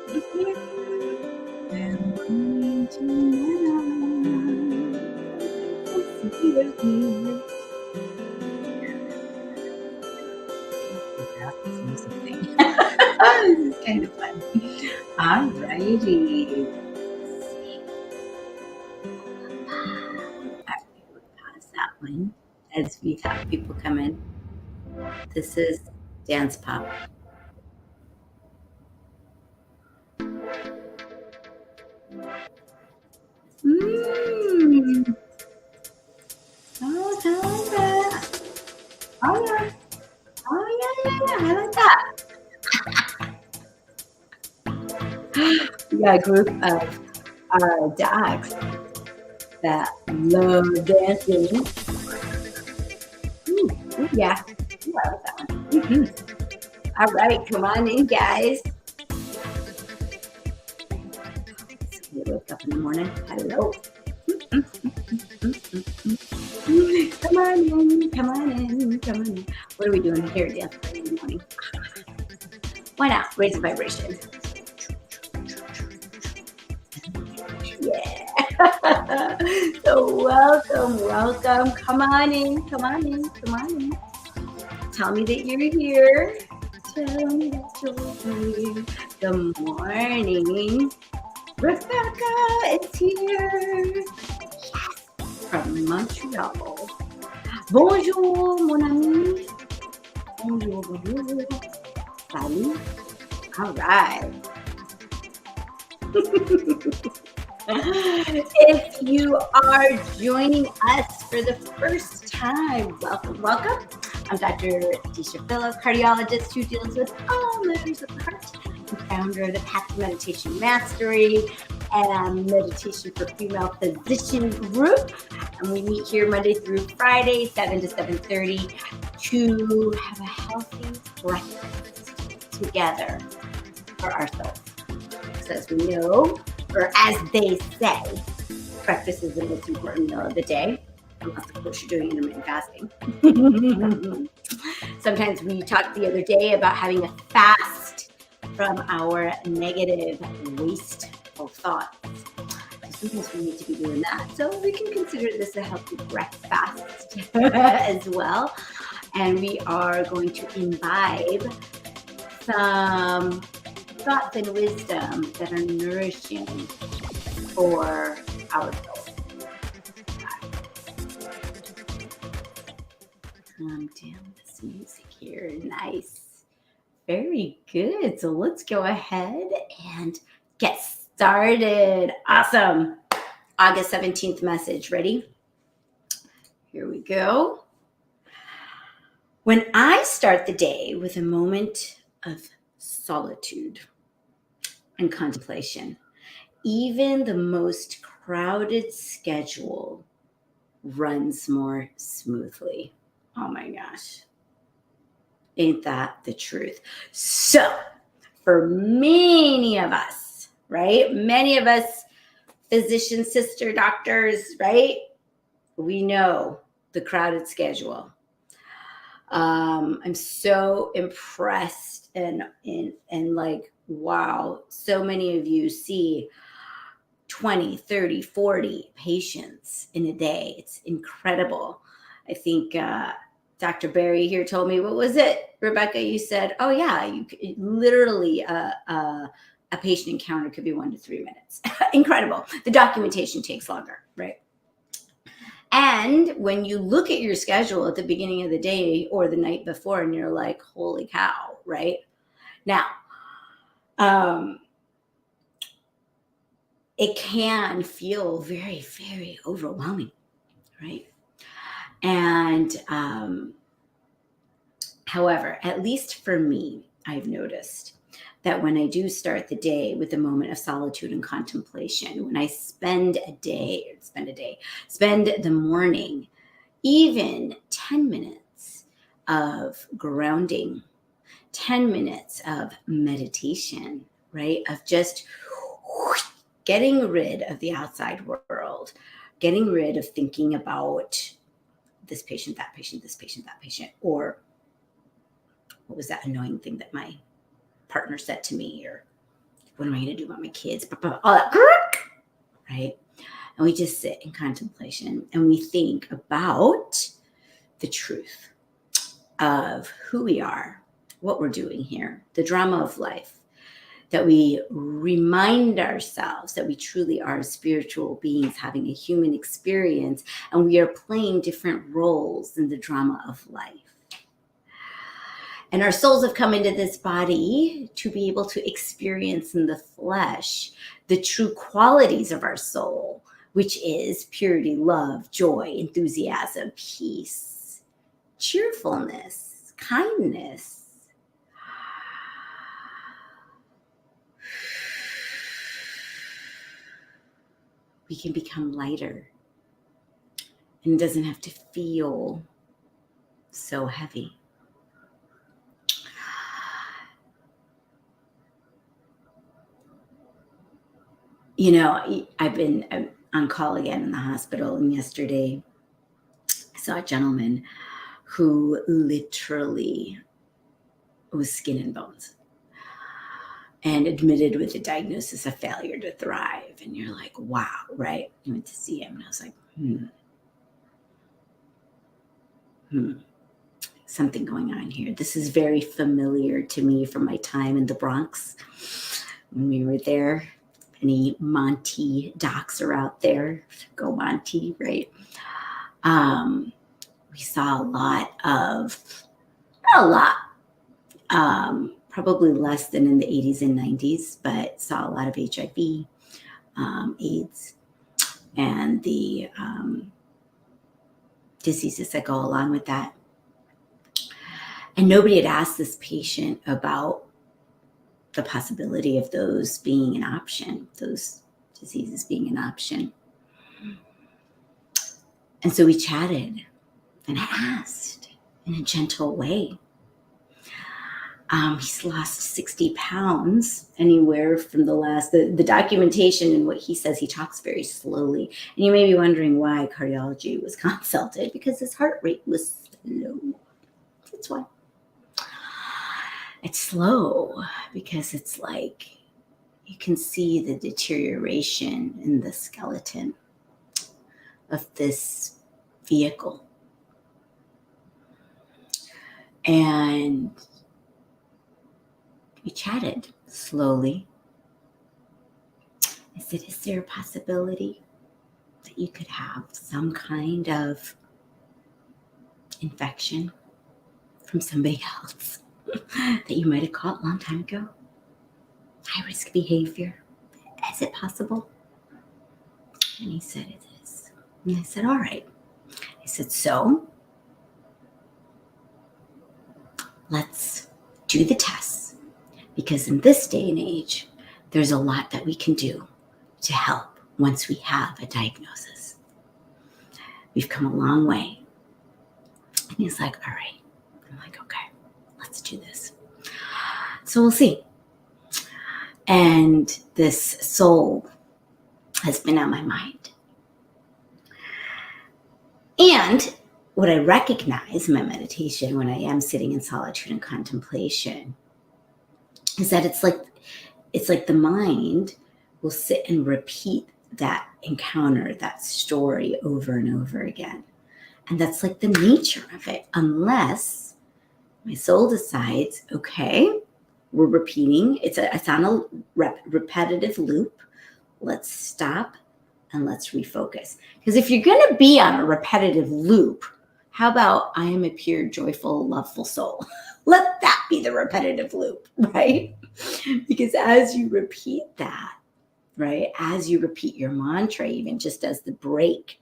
I'm going to see you here. Without this music thing. This is kind of fun. Alrighty. Actually, we'll pause that one as we have people come in. This is Dance Pop. Mmm. Oh, Tara. Oh, yeah. Oh, yeah, yeah, yeah. I like that. We got a group of dogs that love dancing. Ooh, yeah. Ooh, I like that one. All right, come on in, guys. You wake up in the morning. Hello. Come on in, come on in, come on in. What are we doing here dance in the morning? Why not? Raise the vibration. Yeah. So welcome, welcome. Come on in, come on in, come on in. Tell me that you're here. Tell me that you're here. Good morning. Rebecca is here. Yes. From Montreal. Bonjour, mon ami. Bonjour, bonjour. Salut. All right. If you are joining us for the first time, welcome, welcome. I'm Dr. Disha, cardiologist who deals with all matters of the heart and founder of the Path to Meditation Mastery and Meditation for Female Physician Group. And we meet here Monday through Friday, 7 to 7:30 to have a healthy breakfast together for ourselves. Because as we know, or as they say, breakfast is the most important meal of the day, unless of course you're doing intermittent fasting. Sometimes we talked the other day about having a fast from our negative, wasteful thoughts. Sometimes we need to be doing that. So we can consider this a healthy breakfast as well. And we are going to imbibe some thoughts and wisdom that are nourishing for our soul. Calm down this music here. Nice. Very good. So let's go ahead and get started. Awesome. August 17th message. Ready? Here we go. When I start the day with a moment of solitude and contemplation, even the most crowded schedule runs more smoothly. Oh my gosh. Ain't that the truth? So, for many of us, right? Many of us physicians, sister doctors, right? We know the crowded schedule. I'm so impressed and like, wow, so many of you see 20, 30, 40 patients in a day. It's incredible. I think Dr. Barry here told me, what was it, Rebecca? You said, oh yeah, literally a patient encounter could be 1 to 3 minutes. Incredible. The documentation takes longer, right? And when you look at your schedule at the beginning of the day or the night before, and you're like, holy cow, right? Now, it can feel very, very overwhelming, right? And however, at least for me, I've noticed that when I do start the day with a moment of solitude and contemplation, when I spend the morning, even 10 minutes of grounding, 10 minutes of meditation, right? Of just getting rid of the outside world, getting rid of thinking about this patient, that patient, this patient, that patient, or what was that annoying thing that my partner said to me, or What am I going to do about my kids? All that, right? And we just sit in contemplation and we think about the truth of who we are, what we're doing here, the drama of life, that we remind ourselves that we truly are spiritual beings having a human experience, and we are playing different roles in the drama of life. And our souls have come into this body to be able to experience in the flesh the true qualities of our soul, which is purity, love, joy, enthusiasm, peace, cheerfulness, kindness. We can become lighter, and it doesn't have to feel so heavy. You know, I'm on call again in the hospital, and yesterday I saw a gentleman who literally was skin and bones and admitted with the diagnosis of failure to thrive. And you're like, wow, right? I went to see him and I was like, something going on here. This is very familiar to me from my time in the Bronx when we were there. Any Monty docs are out there, go Monty, right? We saw not a lot, probably less than in the 80s and 90s, but saw a lot of HIV, AIDS, and the diseases that go along with that. And nobody had asked this patient about the possibility of those being an option, those diseases being an option. And so we chatted and asked in a gentle way. He's lost 60 pounds anywhere from the documentation and what he says, he talks very slowly. And you may be wondering why cardiology was consulted, because his heart rate was slow. That's why. It's slow because it's like you can see the deterioration in the skeleton of this vehicle. And we chatted slowly. I said, is there a possibility that you could have some kind of infection from somebody else that you might have caught a long time ago? High risk behavior. Is it possible? And he said, it is. And I said, all right. I said, so let's do the tests, because in this day and age, there's a lot that we can do to help once we have a diagnosis. We've come a long way. And he's like, all right. I'm like, okay, let's do this. So we'll see. And this soul has been on my mind. And what I recognize in my meditation when I am sitting in solitude and contemplation is that it's like the mind will sit and repeat that encounter, that story over and over again. And that's like the nature of it, unless my soul decides, okay, we're repeating. It's on a repetitive loop. Let's stop and let's refocus. Because if you're going to be on a repetitive loop, how about I am a pure, joyful, loveful soul? Let that be the repetitive loop, right? Because as you repeat that, right, as you repeat your mantra, even just as the break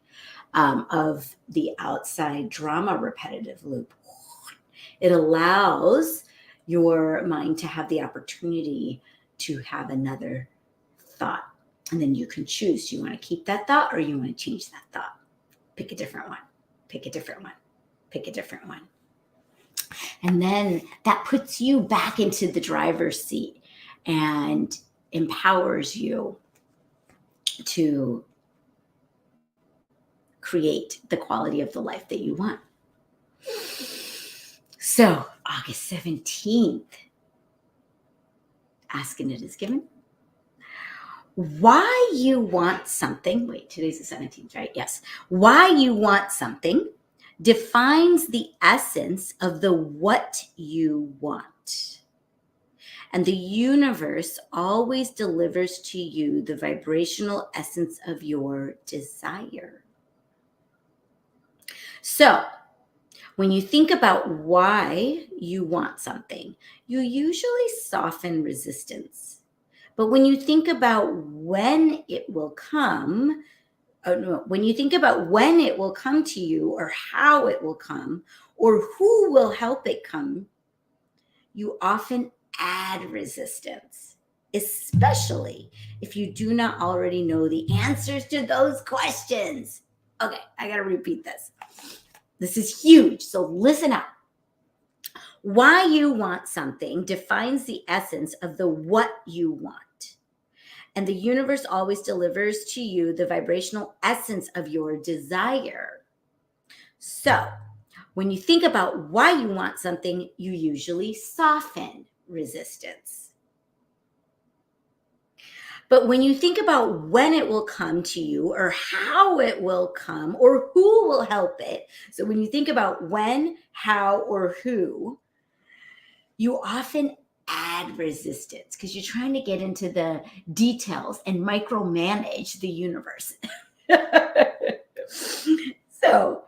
of the outside drama repetitive loop, it allows your mind to have the opportunity to have another thought. And then you can choose, do you want to keep that thought or you want to change that thought? Pick a different one, pick a different one, pick a different one. And then that puts you back into the driver's seat and empowers you to create the quality of the life that you want. So August 17th, Ask and It Is Given. Why you want something, wait, today's the 17th, right? Yes. Why you want something defines the essence of the what you want. And the universe always delivers to you the vibrational essence of your desire. So, when you think about why you want something, you usually soften resistance. But when you think about when it will come, when you think about when it will come to you or how it will come or who will help it come, you often add resistance, especially if you do not already know the answers to those questions. Okay, I got to repeat this. This is huge. So listen up. Why you want something defines the essence of the what you want. And the universe always delivers to you the vibrational essence of your desire. So, when you think about why you want something, you usually soften resistance. But when you think about when it will come to you or how it will come or who will help it, so when you think about when, how, or who, you often add resistance because you're trying to get into the details and micromanage the universe. So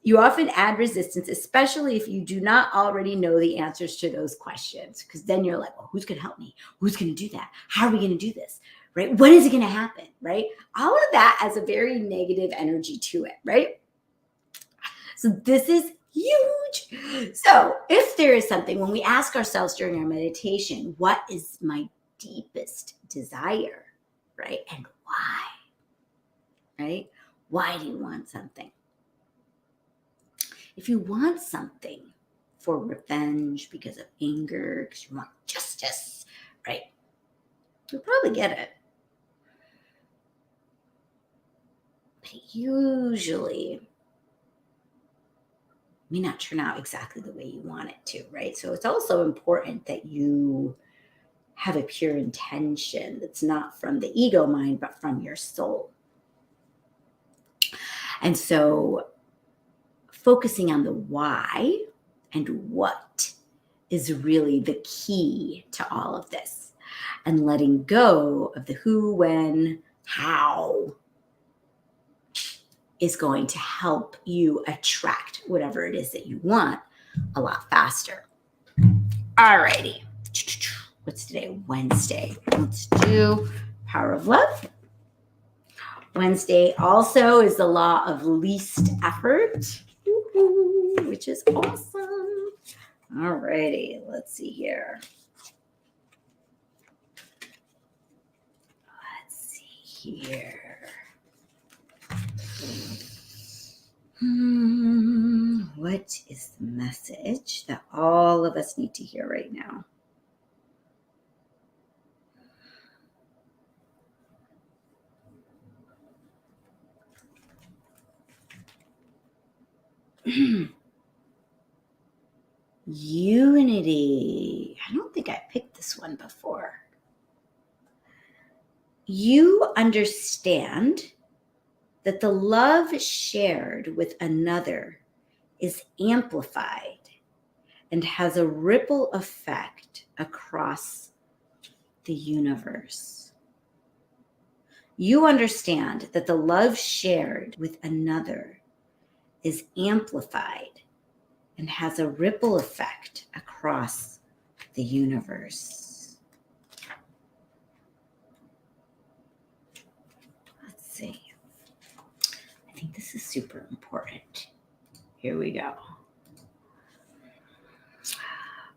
you often add resistance, especially if you do not already know the answers to those questions, because then you're like, well, who's going to help me? Who's going to do that? How are we going to do this? Right? When is it going to happen? Right? All of that has a very negative energy to it, right? So this is huge. So if there is something, when we ask ourselves during our meditation, what is my deepest desire, right? And why, right? Why do you want something? If you want something for revenge, because of anger, because you want justice, right? You'll probably get it. But it usually may not turn out exactly the way you want it to, right? So it's also important that you have a pure intention that's not from the ego mind, but from your soul. And so focusing on the why and what is really the key to all of this, and letting go of the who, when, how is going to help you attract whatever it is that you want a lot faster. All righty. What's today? Wednesday. Let's do Power of Love. Wednesday also is the law of least effort, which is awesome. All righty. Let's see here. What is the message that all of us need to hear right now? Unity. I don't think I picked this one before. You understand that the love shared with another is amplified and has a ripple effect across the universe. You understand that the love shared with another is amplified and has a ripple effect across the universe. Let's see. I think this is super important. Here we go.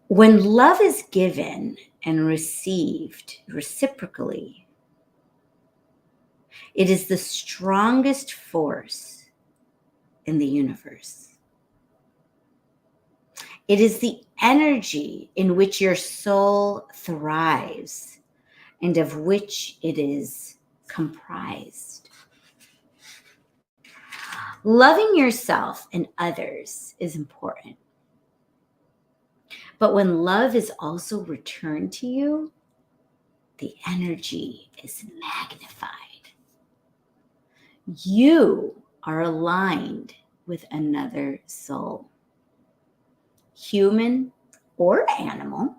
When love is given and received reciprocally, it is the strongest force in the universe. It is the energy in which your soul thrives and of which it is comprised. Loving yourself and others is important. But when love is also returned to you, the energy is magnified. You are aligned with another soul, human or animal,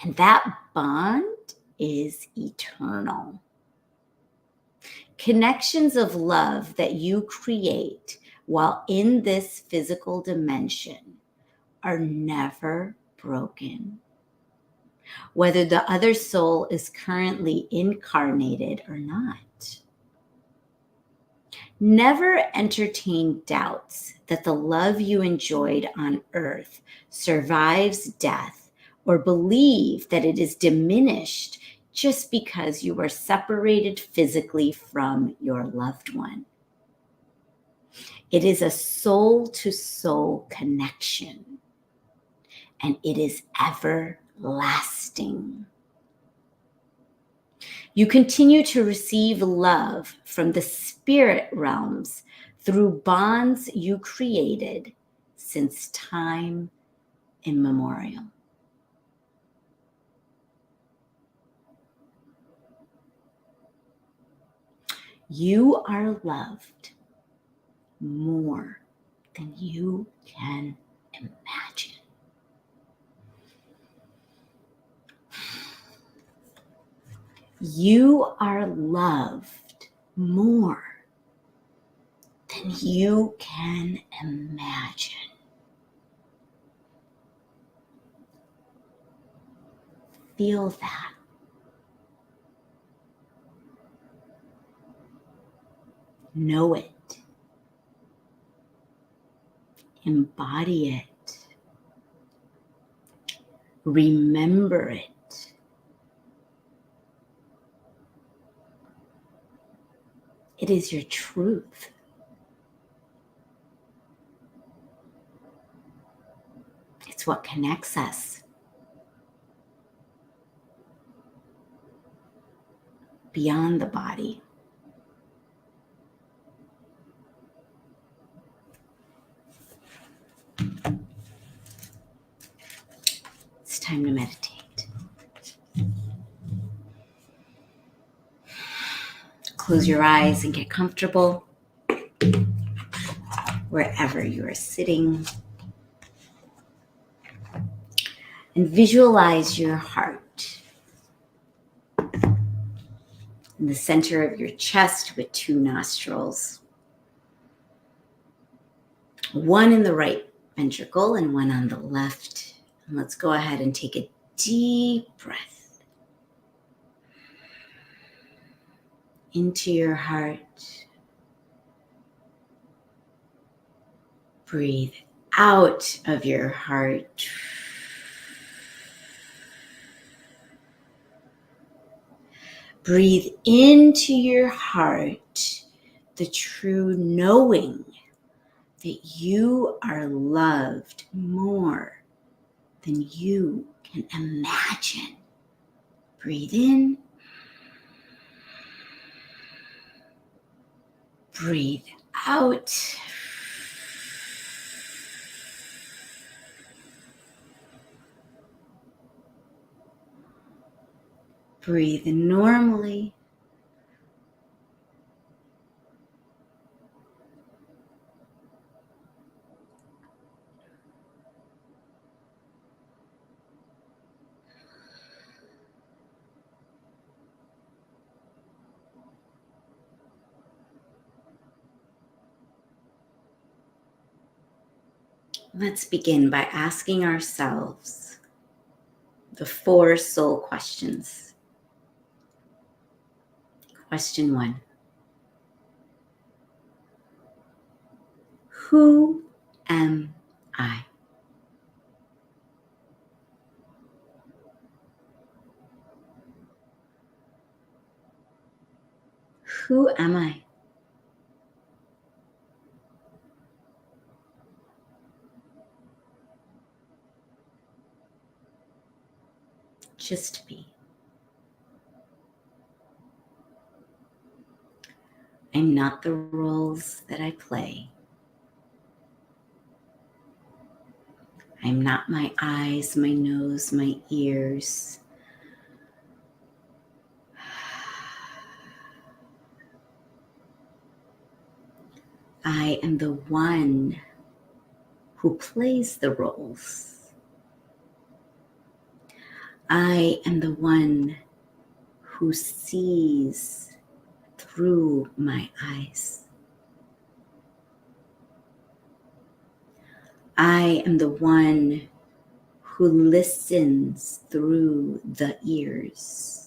and that bond is eternal. Connections of love that you create while in this physical dimension are never broken. Whether the other soul is currently incarnated or not. Never entertain doubts that the love you enjoyed on earth survives death, or believe that it is diminished just because you are separated physically from your loved one. It is a soul-to-soul connection, and it is everlasting. You continue to receive love from the spirit realms through bonds you created since time immemorial. You are loved more than you can imagine. You are loved more than you can imagine. Feel that. Know it. Embody it. Remember it. It is your truth. It's what connects us. Beyond the body. It's time to meditate. Close your eyes and get comfortable wherever you are sitting. And visualize your heart in the center of your chest with two nostrils. One in the right ventricle and one on the left. And let's go ahead and take a deep breath into your heart. Breathe out of your heart. Breathe into your heart the true knowing that you are loved more than you can imagine. Breathe in. Breathe out. Breathe in normally. Let's begin by asking ourselves the 4 soul questions. Question 1. Who am I? Who am I? Just be. I'm not the roles that I play. I'm not my eyes, my nose, my ears, I am the one who plays the roles. I am the one who sees through my eyes. I am the one who listens through the ears.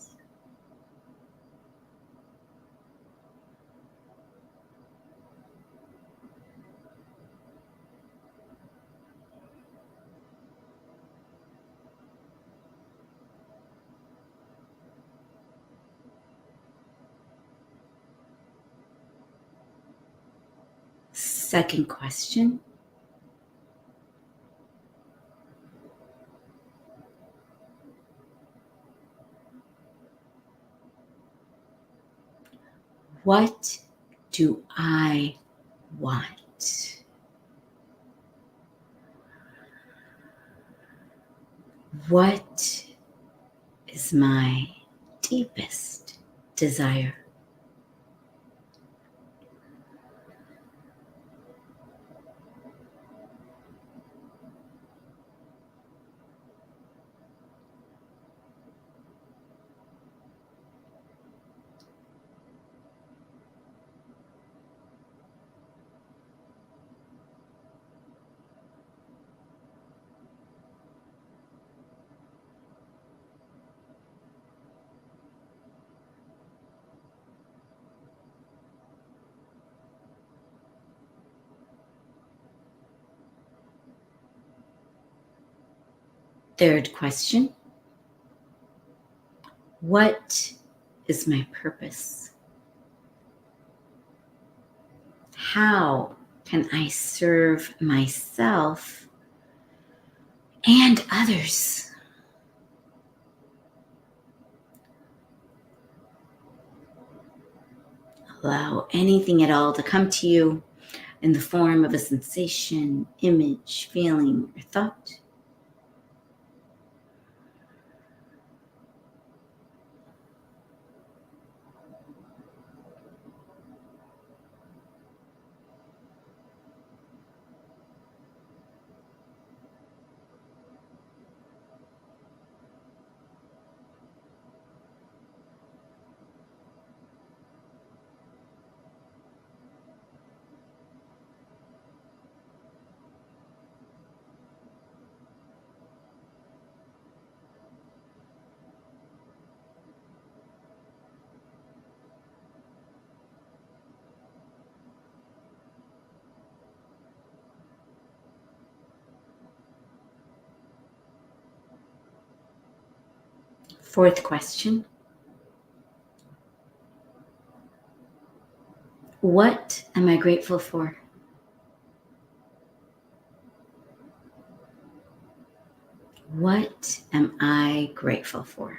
Second question. What do I want? What is my deepest desire? Third question. What is my purpose? How can I serve myself and others? Allow anything at all to come to you in the form of a sensation, image, feeling, or thought. Fourth question. What am I grateful for? What am I grateful for?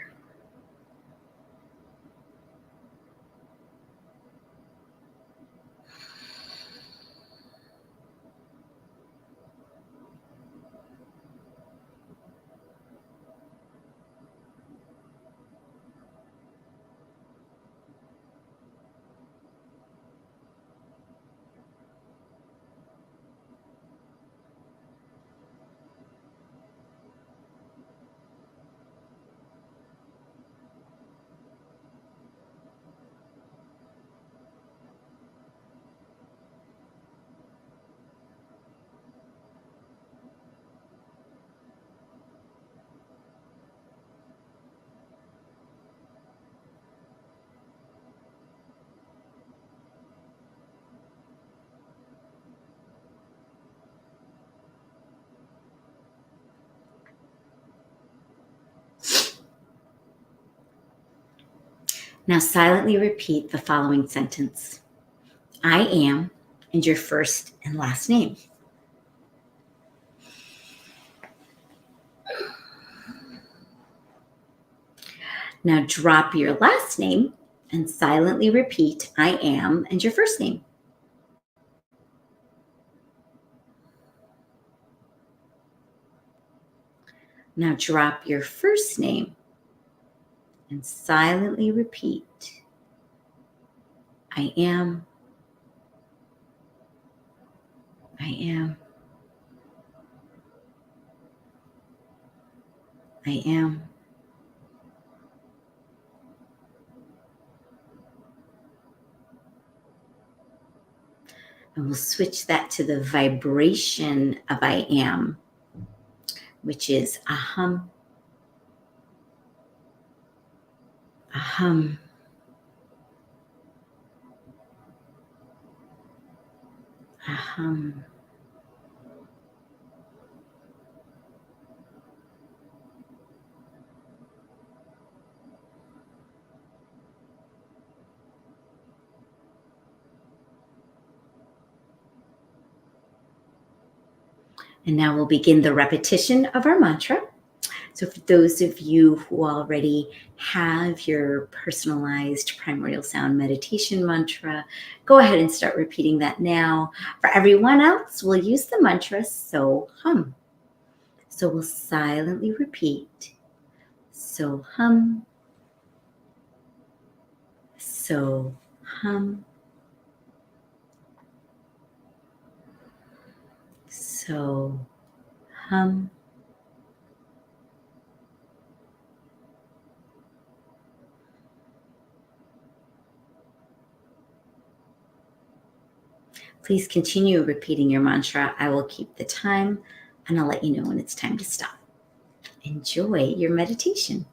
Now silently repeat the following sentence. I am, and your first and last name. Now drop your last name and silently repeat I am and your first name. Now drop your first name and silently repeat I am I am. I am. And we'll switch that to the vibration of I am, which is aham, aham, aham. And now we'll begin the repetition of our mantra. So for those of you who already have your personalized primordial sound meditation mantra, go ahead and start repeating that now. For everyone else, we'll use the mantra so hum. So we'll silently repeat so hum, so hum, so hum. Please continue repeating your mantra. I will keep the time and I'll let you know when it's time to stop. Enjoy your meditation.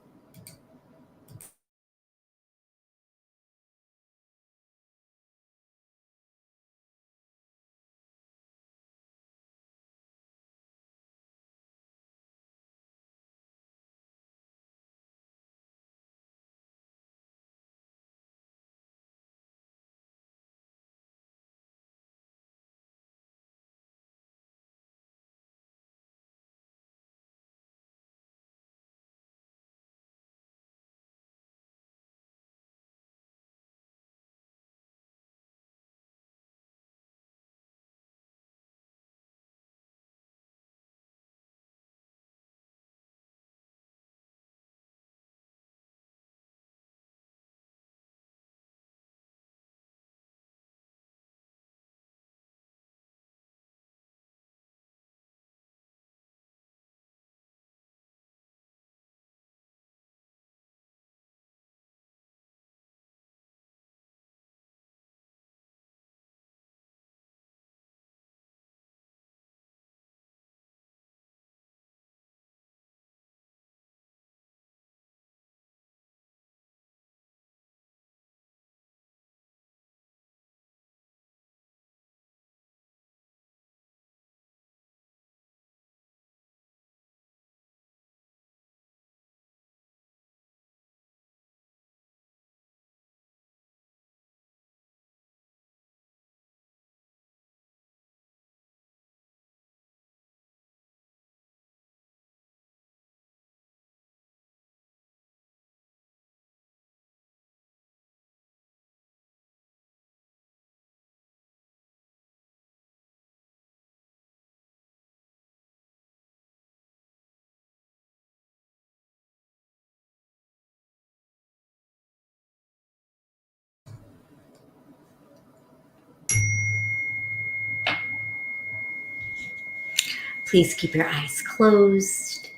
Please keep your eyes closed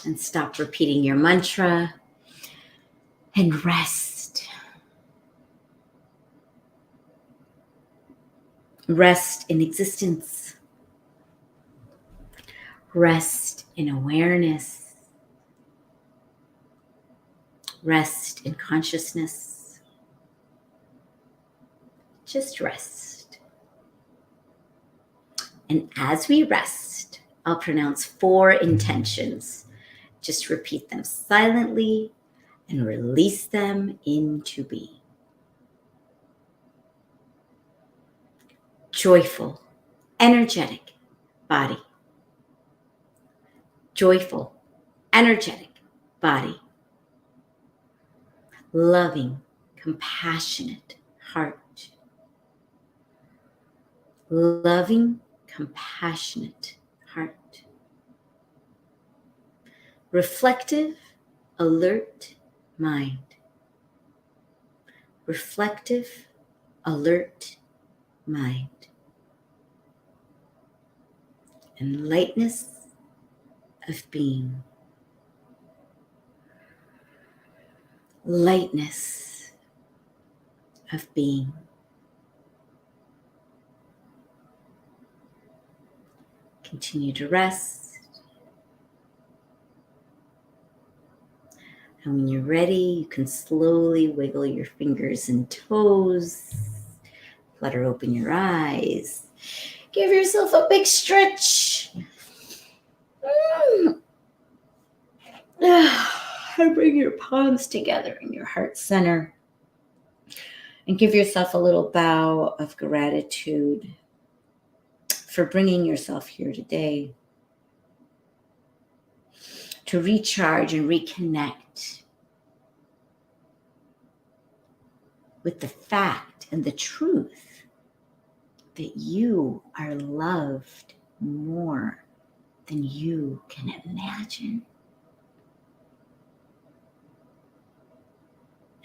and stop repeating your mantra and rest. Rest in existence. Rest in awareness. Rest in consciousness. Just rest. And as we rest, I'll pronounce 4 intentions. Just repeat them silently and release them into being. Joyful, energetic body. Joyful, energetic body. Loving, compassionate heart. Loving, compassionate heart. Reflective, alert mind. Reflective, alert mind. and lightness of being. Lightness of being. Continue to rest. And when you're ready, you can slowly wiggle your fingers and toes. Flutter open your eyes. Give yourself a big stretch. And bring your palms together in your heart center. And give yourself a little bow of gratitude for bringing yourself here today to recharge and reconnect with the fact and the truth that you are loved more than you can imagine.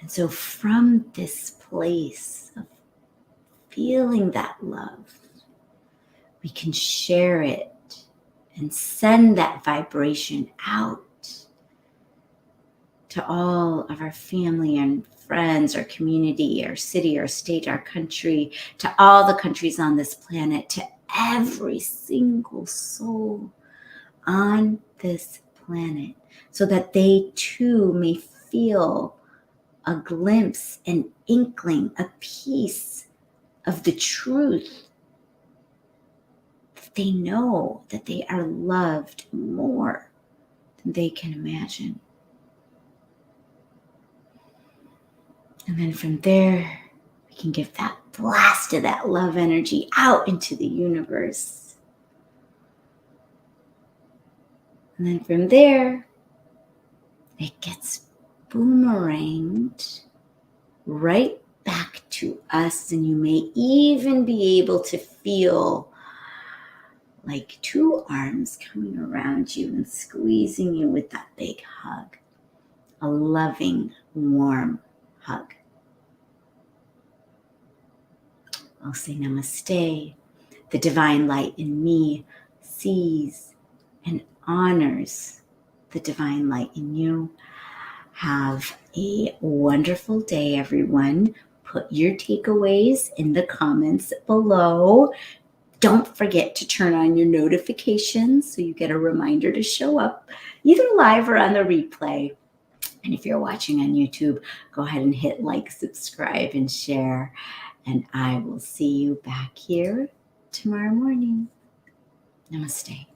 And so from this place of feeling that love, we can share it and send that vibration out to all of our family and friends, our community, our city, our state, our country, to all the countries on this planet, to every single soul on this planet, so that they too may feel a glimpse, an inkling, a piece of the truth. That they know that they are loved more than they can imagine. And then from there, we can give that blast of that love energy out into the universe. And then from there, it gets boomeranged right back to us. And you may even be able to feel like two arms coming around you and squeezing you with that big hug. A loving, warm hug. I'll say namaste. The divine light in me sees and honors the divine light in you. Have a wonderful day, everyone. Put your takeaways in the comments below. Don't forget to turn on your notifications so you get a reminder to show up either live or on the replay. And if you're watching on YouTube, go ahead and hit like, subscribe, and share. And I will see you back here tomorrow morning. Namaste.